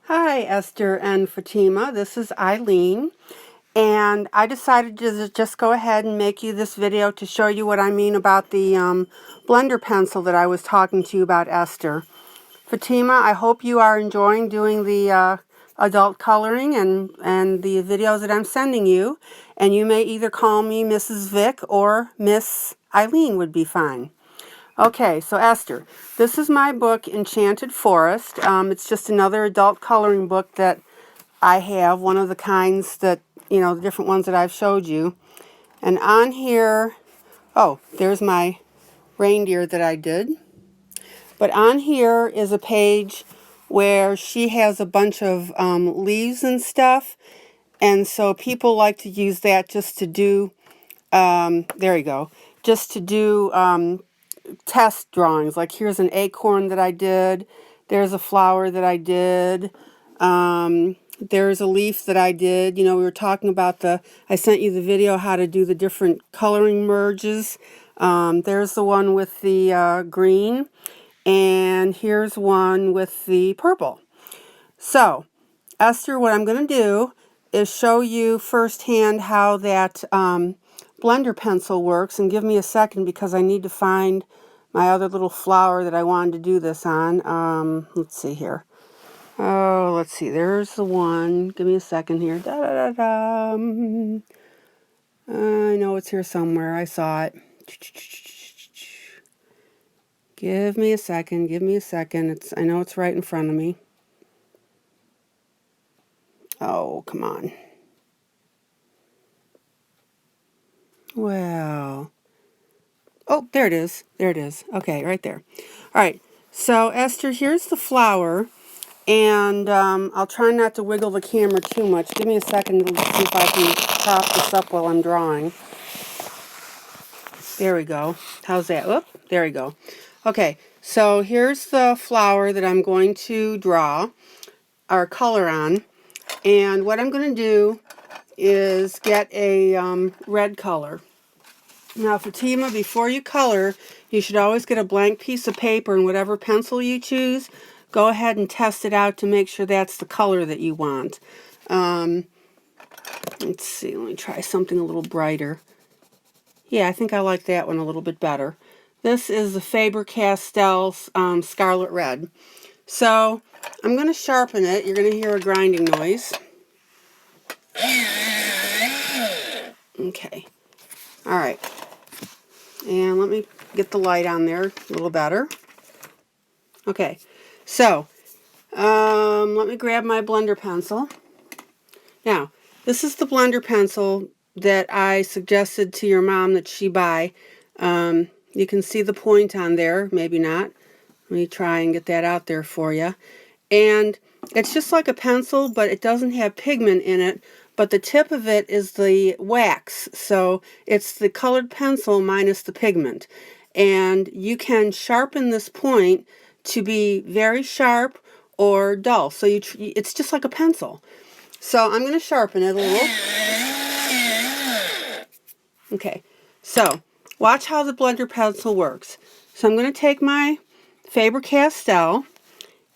Hi, Esther and Fatima. This is ILene, and I decided to just go ahead and make you this video to show you what I mean about the blender pencil that I was talking to you about, Esther. Fatima, I hope you are enjoying doing the adult coloring and the videos that I'm sending you, and you may either call me Mrs. Vick or Miss ILene would be fine. Okay, so Esther, this is my book, Enchanted Forest. It's just another adult coloring book that I have, one of the kinds that, the different ones that I've showed you. And on here, oh, there's my reindeer that I did. But on here is a page where she has a bunch of leaves and stuff. And so people like to use that just to do, there you go, just to do test drawings. Like here's an acorn that I did. There's a flower that I did. There's a leaf that I did. We were talking about I sent you the video how to do the different coloring merges. There's the one with the green. And here's one with the purple. So, Esther, what I'm going to do is show you firsthand how that blender pencil works. And give me a second because I need to find my other little flower that I wanted to do this on. Let's see here. Oh, let's see. There's the one. Give me a second here. Da, da, da, da. I know it's here somewhere. I saw it. Give me a second. Give me a second. I know it's right in front of me. Oh, come on. Well. Oh, there it is. There it is. Okay, right there. All right. So, Esther, here's the flower. And I'll try not to wiggle the camera too much. Give me a second to see if I can prop this up while I'm drawing. There we go. How's that? Oop, there we go. Okay, so here's the flower that I'm going to draw or color on. And what I'm going to do is get a red color. Now, Fatima, before you color, you should always get a blank piece of paper, and whatever pencil you choose, go ahead and test it out to make sure that's the color that you want. Let's see, let me try something a little brighter. Yeah, I think I like that one a little bit better. This is the Faber-Castell Scarlet Red. So, I'm going to sharpen it. You're going to hear a grinding noise. Okay. All right. And let me get the light on there a little better. Okay. So, let me grab my blender pencil. Now, this is the blender pencil that I suggested to your mom that she buy. You can see the point on there, maybe not. Let me try and get that out there for you. And it's just like a pencil, but it doesn't have pigment in it, but the tip of it is the wax. So it's the colored pencil minus the pigment. And you can sharpen this point to be very sharp or dull. So it's just like a pencil. So I'm going to sharpen it a little. Okay, so watch how the blender pencil works. So I'm going to take my Faber-Castell,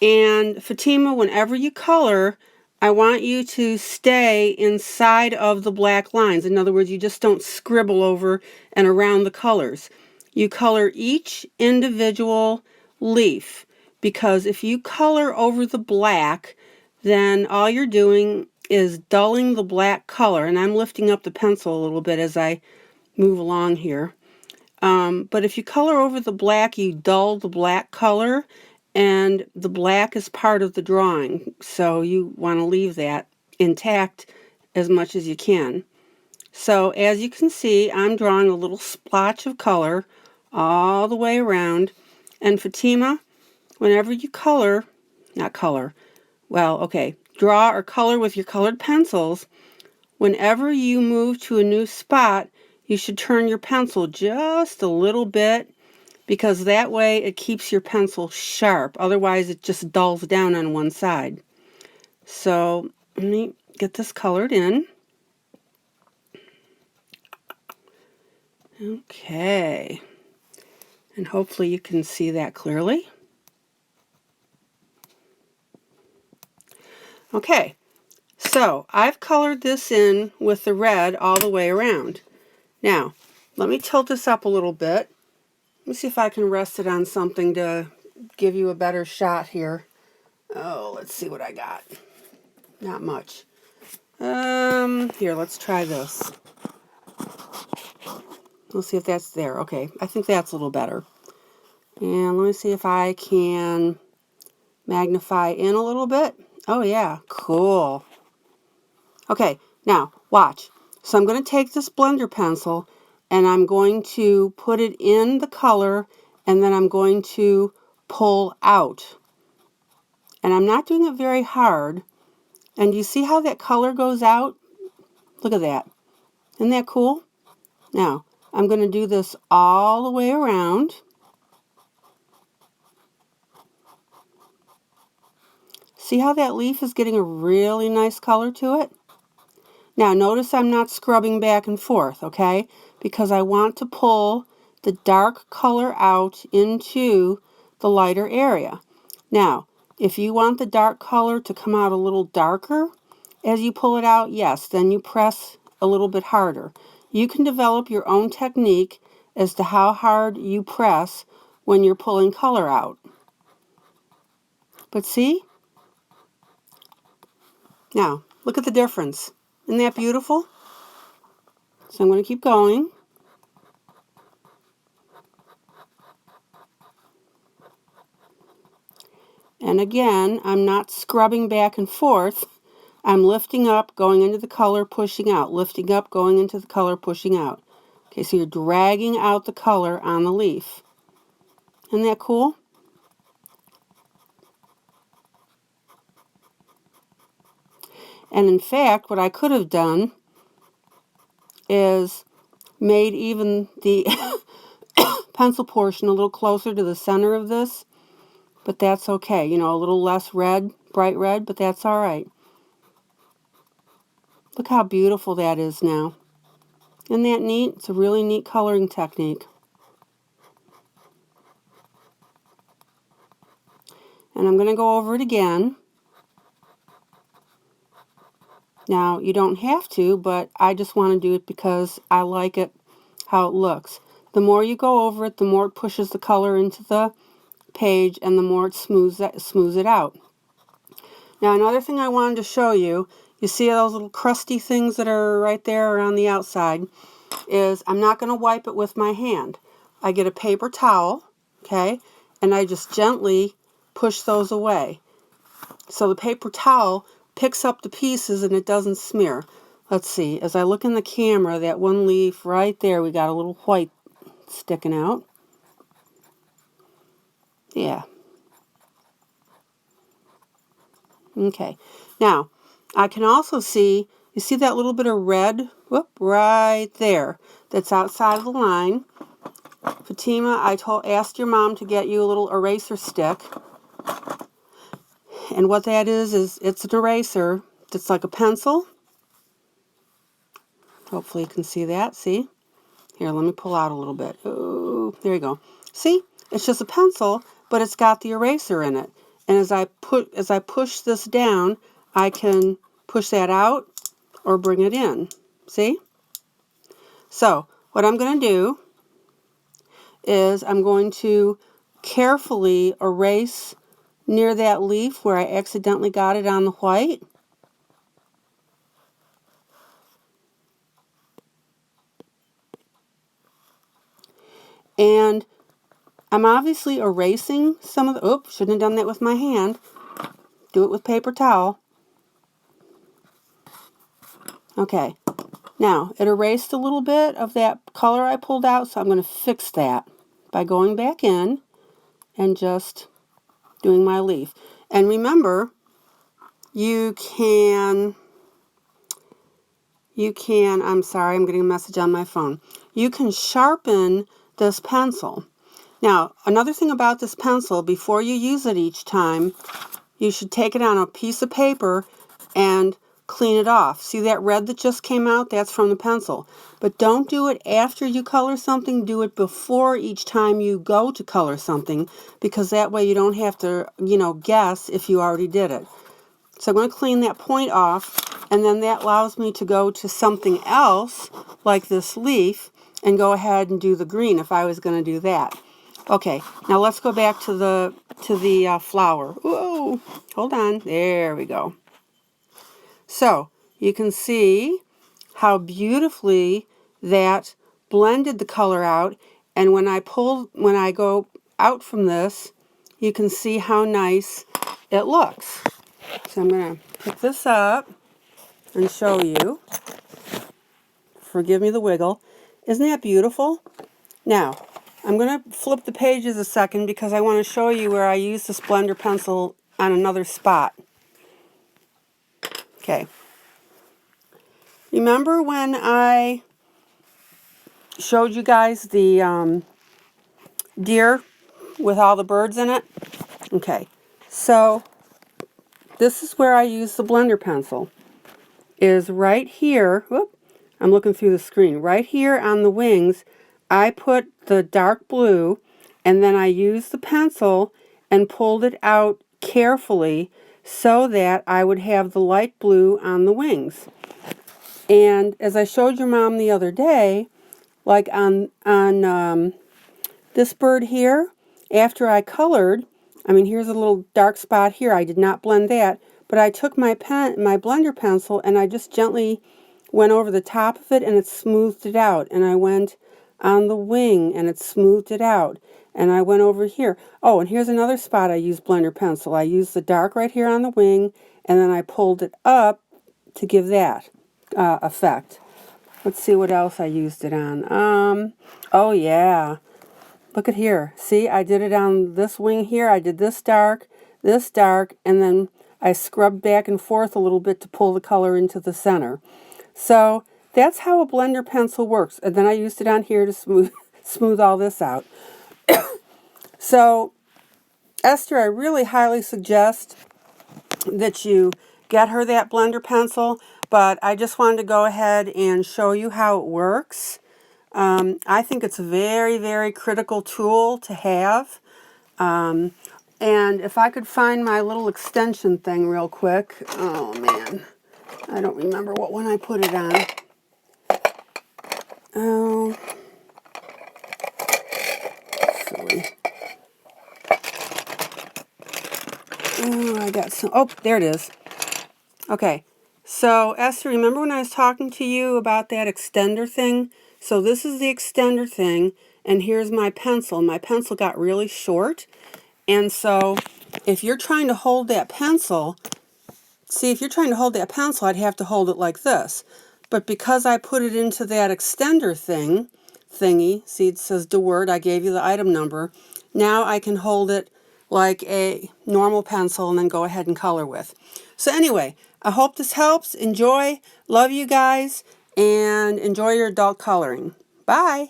and Fatima, whenever you color, I want you to stay inside of the black lines. In other words, you just don't scribble over and around the colors. You color each individual leaf, because if you color over the black, then all you're doing is dulling the black color. And I'm lifting up the pencil a little bit as I move along here. But if you color over the black, you dull the black color, and the black is part of the drawing. So you want to leave that intact as much as you can. So as you can see, I'm drawing a little splotch of color all the way around. And Fatima, whenever you draw or color with your colored pencils, whenever you move to a new spot, you should turn your pencil just a little bit, because that way it keeps your pencil sharp. Otherwise, it just dulls down on one side. So let me get this colored in. Okay. And hopefully you can see that clearly. Okay, so I've colored this in with the red all the way around. Now, let me tilt this up a little bit. Let me see if I can rest it on something to give you a better shot here. Oh, let's see what I got. Not much. Here, let's try this. Let's see if that's there. Okay, I think that's a little better. And let me see if I can magnify in a little bit. Oh yeah, cool. Okay, now watch. So I'm going to take this blender pencil and I'm going to put it in the color and then I'm going to pull out. And I'm not doing it very hard. And you see how that color goes out? Look at that. Isn't that cool? Now, I'm going to do this all the way around. See how that leaf is getting a really nice color to it? Now, notice I'm not scrubbing back and forth, okay? Because I want to pull the dark color out into the lighter area. Now, if you want the dark color to come out a little darker as you pull it out, yes, then you press a little bit harder. You can develop your own technique as to how hard you press when you're pulling color out. But see? Now, look at the difference. Isn't that beautiful? So I'm going to keep going. And again, I'm not scrubbing back and forth. I'm lifting up, going into the color, pushing out. Lifting up, going into the color, pushing out. Okay, so you're dragging out the color on the leaf. Isn't that cool? And in fact, what I could have done is made even the pencil portion a little closer to the center of this. But that's okay. You know, a little less red, bright red, but that's all right. Look how beautiful that is now. Isn't that neat? It's a really neat coloring technique. And I'm going to go over it again. Now, you don't have to, but I just want to do it because I like it how it looks. The more you go over it, the more it pushes the color into the page and the more it smooths it out. Now, another thing I wanted to show you, you see those little crusty things that are right there around the outside, is I'm not going to wipe it with my hand. I get a paper towel, okay, and I just gently push those away. So the paper towel picks up the pieces and it doesn't smear. Let's see, as I look in the camera, that one leaf right there, we got a little white sticking out. Yeah. Okay. Now, I can also see, you see that little bit of red, whoop, right there, that's outside of the line. Fatima, asked your mom to get you a little eraser stick. And what that is it's an eraser that's like a pencil. Hopefully you can see that. See? Here, let me pull out a little bit. Oh, there you go. See? It's just a pencil, but it's got the eraser in it. And as I push this down, I can push that out or bring it in. See? So, what I'm going to do is I'm going to carefully erase near that leaf where I accidentally got it on the white. And I'm obviously erasing some of the, oops, shouldn't have done that with my hand. Do it with paper towel. Okay, now it erased a little bit of that color I pulled out, so I'm going to fix that by going back in and just doing my leaf. And remember, you can, I'm sorry, I'm getting a message on my phone. You can sharpen this pencil. Now, another thing about this pencil, before you use it each time, you should take it on a piece of paper and clean it off. See that red that just came out? That's from the pencil. But don't do it after you color something. Do it before each time you go to color something, because that way you don't have to, guess if you already did it. So I'm going to clean that point off, and then that allows me to go to something else, like this leaf, and go ahead and do the green if I was going to do that. Okay, now let's go back to the flower. Whoa, hold on. There we go. So you can see how beautifully that blended the color out, and when I go out from this, you can see how nice it looks. So I'm going to pick this up and show you. Forgive me the wiggle. Isn't that beautiful? Now, I'm going to flip the pages a second because I want to show you where I use this blender pencil on another spot. Okay. Remember when I showed you guys the deer with all the birds in it? Okay. So, this is where I use the blender pencil. Is right here. Whoop, I'm looking through the screen. Right here on the wings, I put the dark blue, and then I used the pencil and pulled it out carefully so that I would have the light blue on the wings. And as I showed your mom the other day, like on this bird here, after I colored, I mean, here's a little dark spot here. I did not blend that, but I took my blender pencil and I just gently went over the top of it and it smoothed it out. And I went on the wing and it smoothed it out. And I went over here. Oh, and here's another spot I used blender pencil. I used the dark right here on the wing, and then I pulled it up to give that effect. Let's see what else I used it on. Oh yeah. Look at here. See, I did it on this wing here. I did this dark, and then I scrubbed back and forth a little bit to pull the color into the center. So that's how a blender pencil works. And then I used it on here to smooth all this out. So, Esther, I really highly suggest that you get her that blender pencil, but I just wanted to go ahead and show you how it works. I think it's a very, very critical tool to have. And if I could find my little extension thing real quick. Oh, man. I don't remember what one I put it on. Oh. Silly. Oh, I got some. Oh, there it is. Okay. So, Esther, remember when I was talking to you about that extender thing? So this is the extender thing, and here's my pencil. My pencil got really short, and so if you're trying to hold that pencil, I'd have to hold it like this. But because I put it into that extender thingy, see it says the word, I gave you the item number, now I can hold it like a normal pencil and then go ahead and color with. So anyway, I hope this helps. Enjoy. Love you guys. And enjoy your adult coloring. Bye.